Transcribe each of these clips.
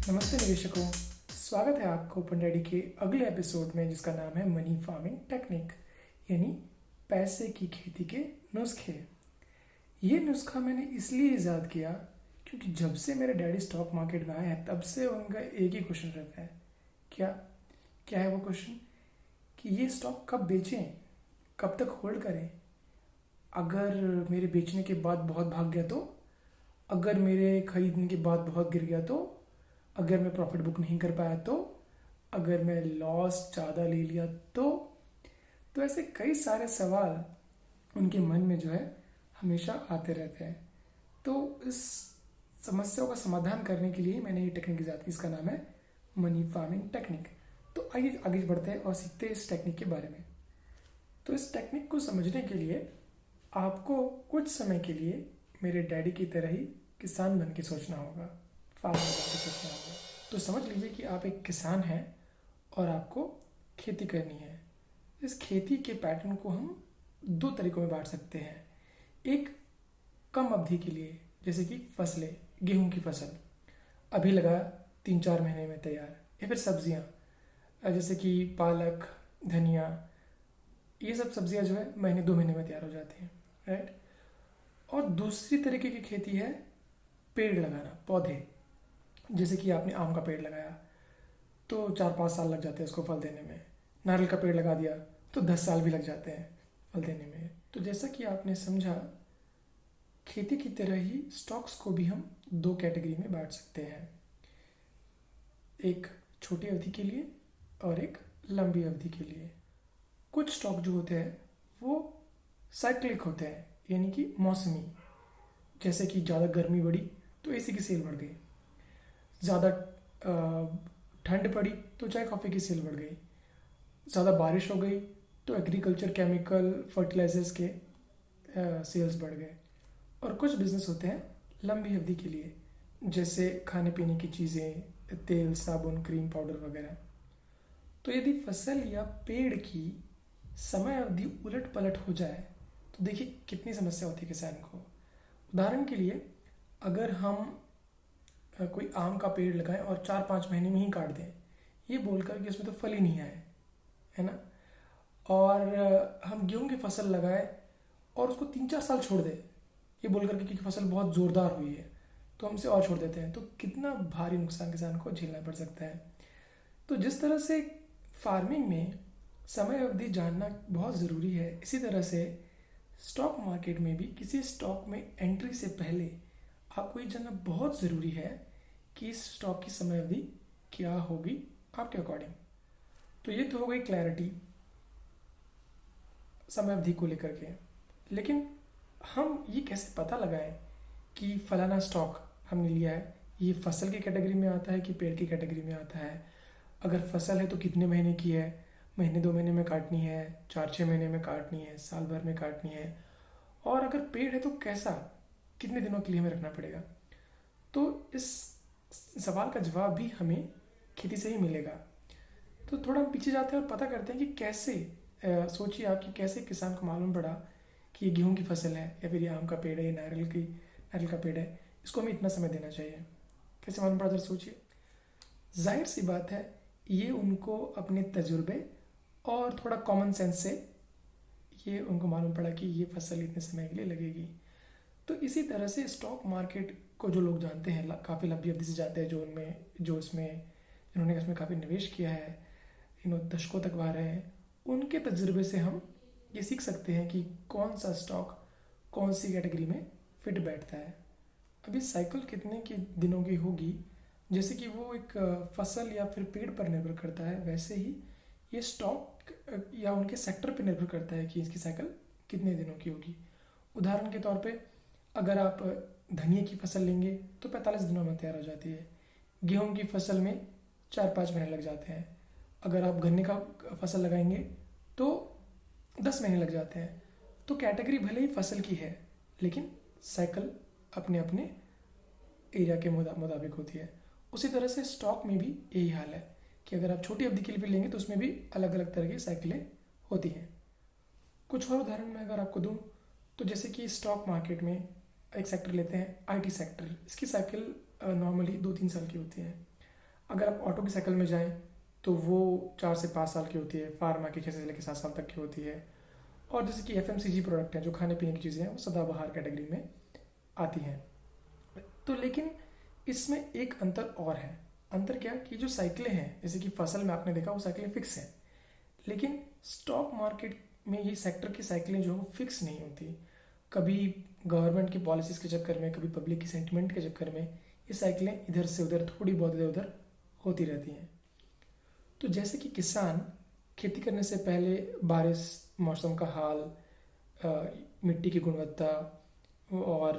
नमस्ते निवेशकों। स्वागत है आपको ओपन डैडी के अगले एपिसोड में, जिसका नाम है मनी फार्मिंग टेक्निक, यानी पैसे की खेती के नुस्खे। ये नुस्खा मैंने इसलिए ईजाद किया क्योंकि जब से मेरे डैडी स्टॉक मार्केट में आए हैं तब से उनका एक ही क्वेश्चन रहता है। क्या क्या है वो क्वेश्चन? कि ये स्टॉक कब बेचें, कब तक होल्ड करें, अगर मेरे बेचने के बाद बहुत भाग गया तो, अगर मेरे खरीदने के बाद बहुत गिर गया तो, अगर मैं प्रॉफिट बुक नहीं कर पाया तो, अगर मैं लॉस ज़्यादा ले लिया तो ऐसे कई सारे सवाल उनके मन में जो है हमेशा आते रहते हैं। तो इस समस्याओं का समाधान करने के लिए मैंने ये टेक्निक ईजाद की, इसका नाम है मनी फार्मिंग टेक्निक। तो आइए आगे बढ़ते हैं और सीखते हैं इस टेक्निक के बारे में। तो इस टेक्निक को समझने के लिए आपको कुछ समय के लिए मेरे डैडी की तरह ही किसान बन के सोचना होगा, फार्मर बन के सोचना होगा। तो समझ लीजिए कि आप एक किसान हैं और आपको खेती करनी है। इस खेती के पैटर्न को हम दो तरीकों में बांट सकते हैं। एक कम अवधि के लिए, जैसे कि फसलें, गेहूं की फसल अभी लगा 3-4 महीने में तैयार, या फिर सब्जियां जैसे कि पालक, धनिया, ये सब सब्जियां जो है महीने 2 महीने में तैयार हो जाती हैं, राइट। और दूसरी तरीके की खेती है पेड़ लगाना, पौधे। जैसे कि आपने आम का पेड़ लगाया तो 4-5 साल लग जाते हैं उसको फल देने में। नारियल का पेड़ लगा दिया तो 10 साल भी लग जाते हैं फल देने में। तो जैसा कि आपने समझा, खेती की तरह ही स्टॉक्स को भी हम दो कैटेगरी में बांट सकते हैं, एक छोटी अवधि के लिए और एक लंबी अवधि के लिए। कुछ स्टॉक जो होते हैं वो साइक्लिक होते हैं, यानी कि मौसमी। जैसे कि ज़्यादा गर्मी बढ़ी तो एसी की सेल बढ़ गई, ज़्यादा ठंड पड़ी तो चाय कॉफ़ी की सेल बढ़ गई, ज़्यादा बारिश हो गई तो एग्रीकल्चर केमिकल फर्टिलाइजर्स के सेल्स बढ़ गए। और कुछ बिजनेस होते हैं लंबी अवधि के लिए, जैसे खाने पीने की चीज़ें, तेल, साबुन, क्रीम, पाउडर वगैरह। तो यदि फसल या पेड़ की समय अवधि उलट पलट हो जाए तो देखिए कितनी समस्या होती है किसान को। उदाहरण के लिए, अगर हम कोई आम का पेड़ लगाएं और 4-5 महीने में ही काट दें, ये बोलकर कि उसमें तो फल ही नहीं आए, है ना। और हम गेहूं की फसल लगाएं और उसको 3-4 साल छोड़ दें, ये बोलकर कि फसल बहुत ज़ोरदार हुई है, तो हमसे और छोड़ देते हैं, तो कितना भारी नुकसान किसान को झेलना पड़ सकता है। तो जिस तरह से फार्मिंग में समय अवधि जानना बहुत ज़रूरी है, इसी तरह से स्टॉक मार्केट में भी किसी स्टॉक में एंट्री से पहले आपको ये जानना बहुत ज़रूरी है कि इस स्टॉक की समय अवधि क्या होगी आपके अकॉर्डिंग। तो ये तो हो गई क्लैरिटी समय अवधि को लेकर के। लेकिन हम ये कैसे पता लगाएं कि फलाना स्टॉक हमने लिया है ये फसल की कैटेगरी में आता है कि पेड़ की कैटेगरी में आता है? अगर फसल है तो कितने महीने की है, महीने 2 महीने में काटनी है, 4-6 महीने में काटनी है, साल भर में काटनी है? और अगर पेड़ है तो कैसा, कितने दिनों के लिए हमें रखना पड़ेगा? तो इस सवाल का जवाब भी हमें खेती से ही मिलेगा। तो थोड़ा हम पीछे जाते हैं और पता करते हैं कि कैसे, सोचिए आप कि कैसे किसान को मालूम पड़ा कि ये गेहूं की फसल है या फिर ये आम का पेड़ है, ये नारियल का पेड़ है, इसको हमें इतना समय देना चाहिए। कैसे मालूम पड़ा, जरा सोचिए। जाहिर सी बात है, ये उनको अपने तजुर्बे और थोड़ा कॉमन सेंस से ये उनको मालूम पड़ा कि ये फसल इतने समय के लिए लगेगी। तो इसी तरह से स्टॉक मार्केट को जो लोग जानते हैं, काफ़ी लंबी अवधि से जानते हैं, जिन्होंने इसमें काफ़ी निवेश किया है, दशकों तक वहाँ रहे हैं, उनके तजुर्बे से हम ये सीख सकते हैं कि कौन सा स्टॉक कौन सी कैटेगरी में फिट बैठता है। अभी साइकिल कितने की दिनों की होगी, जैसे कि वो एक फसल या फिर पेड़ पर निर्भर करता है, वैसे ही ये स्टॉक या उनके सेक्टर पर निर्भर करता है कि इसकी साइकिल कितने दिनों की होगी। उदाहरण के तौर पे, अगर आप धनिया की फसल लेंगे तो 45 दिनों में तैयार हो जाती है। गेहूं की फसल में 4-5 महीने लग जाते हैं। अगर आप गन्ने का फसल लगाएंगे तो 10 महीने लग जाते हैं। तो कैटेगरी भले ही फसल की है, लेकिन साइकिल अपने अपने एरिया के मुताबिक होती है। उसी तरह से स्टॉक में भी यही हाल है कि अगर आप छोटी अवधि के लिए भी लेंगे तो उसमें भी अलग अलग तरह की साइकिलें होती हैं। कुछ और उदाहरण मैं अगर आपको दूं, तो जैसे कि स्टॉक मार्केट में एक सेक्टर लेते हैं, आईटी सेक्टर। इसकी साइकिल नॉर्मली 2-3 साल की होती है। अगर आप ऑटो की साइकिल में जाएं तो वो 4 से 5 साल की होती है, फार्मा की 6 से लेकर 7 साल तक की होती है। और जैसे कि FMCG प्रोडक्ट हैं, जो खाने पीने की चीज़ें हैं, वो सदाबहार कैटेगरी में आती हैं। तो लेकिन इसमें एक अंतर और है। अंतर क्या कि जो साइकिलें हैं, जैसे कि फसल में आपने देखा वो साइकिलें फिक्स हैं, लेकिन स्टॉक मार्केट में ये सेक्टर की साइकिलें जो है वो फिक्स नहीं होती। कभी गवर्नमेंट की पॉलिसीज के चक्कर में, कभी पब्लिक की सेंटिमेंट के चक्कर में ये साइकिलें इधर से उधर, थोड़ी बहुत इधर उधर होती रहती हैं। तो जैसे कि किसान खेती करने से पहले बारिश, मौसम का हाल, मिट्टी की गुणवत्ता और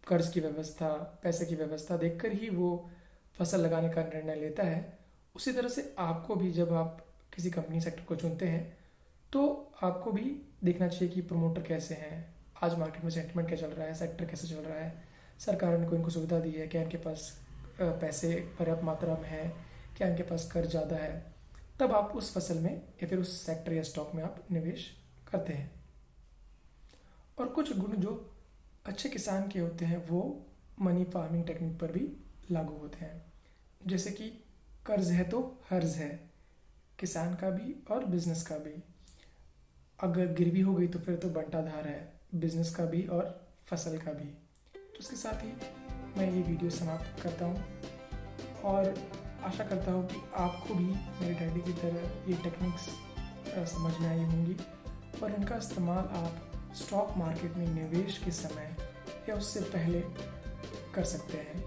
कर्ज की व्यवस्था, पैसे की व्यवस्था देखकर ही वो फसल लगाने का निर्णय लेता है, उसी तरह से आपको भी जब आप किसी कंपनी सेक्टर को चुनते हैं तो आपको भी देखना चाहिए कि प्रमोटर कैसे हैं, आज मार्केट में सेंटिमेंट क्या चल रहा है, सेक्टर कैसे चल रहा है, सरकार ने कोई इनको सुविधा दी है क्या, इनके पास पैसे पर्याप्त मात्रा में है क्या, इनके पास कर्ज ज़्यादा है। तब आप उस फसल में या फिर उस सेक्टर या स्टॉक में आप निवेश करते हैं। और कुछ गुण जो अच्छे किसान के होते हैं वो मनी फार्मिंग टेक्निक पर भी लागू होते हैं। जैसे कि कर्ज है तो हर्ज है, किसान का भी और बिजनेस का भी। अगर गिरवी हो गई तो फिर तो बंटाधार है, बिजनेस का भी और फसल का भी। तो इसके साथ ही मैं ये वीडियो समाप्त करता हूँ और आशा करता हूँ कि आपको भी मेरे डैडी की तरह ये टेक्निक्स समझ में आई होंगी और इनका इस्तेमाल आप स्टॉक मार्केट में निवेश के समय या उससे पहले कर सकते हैं।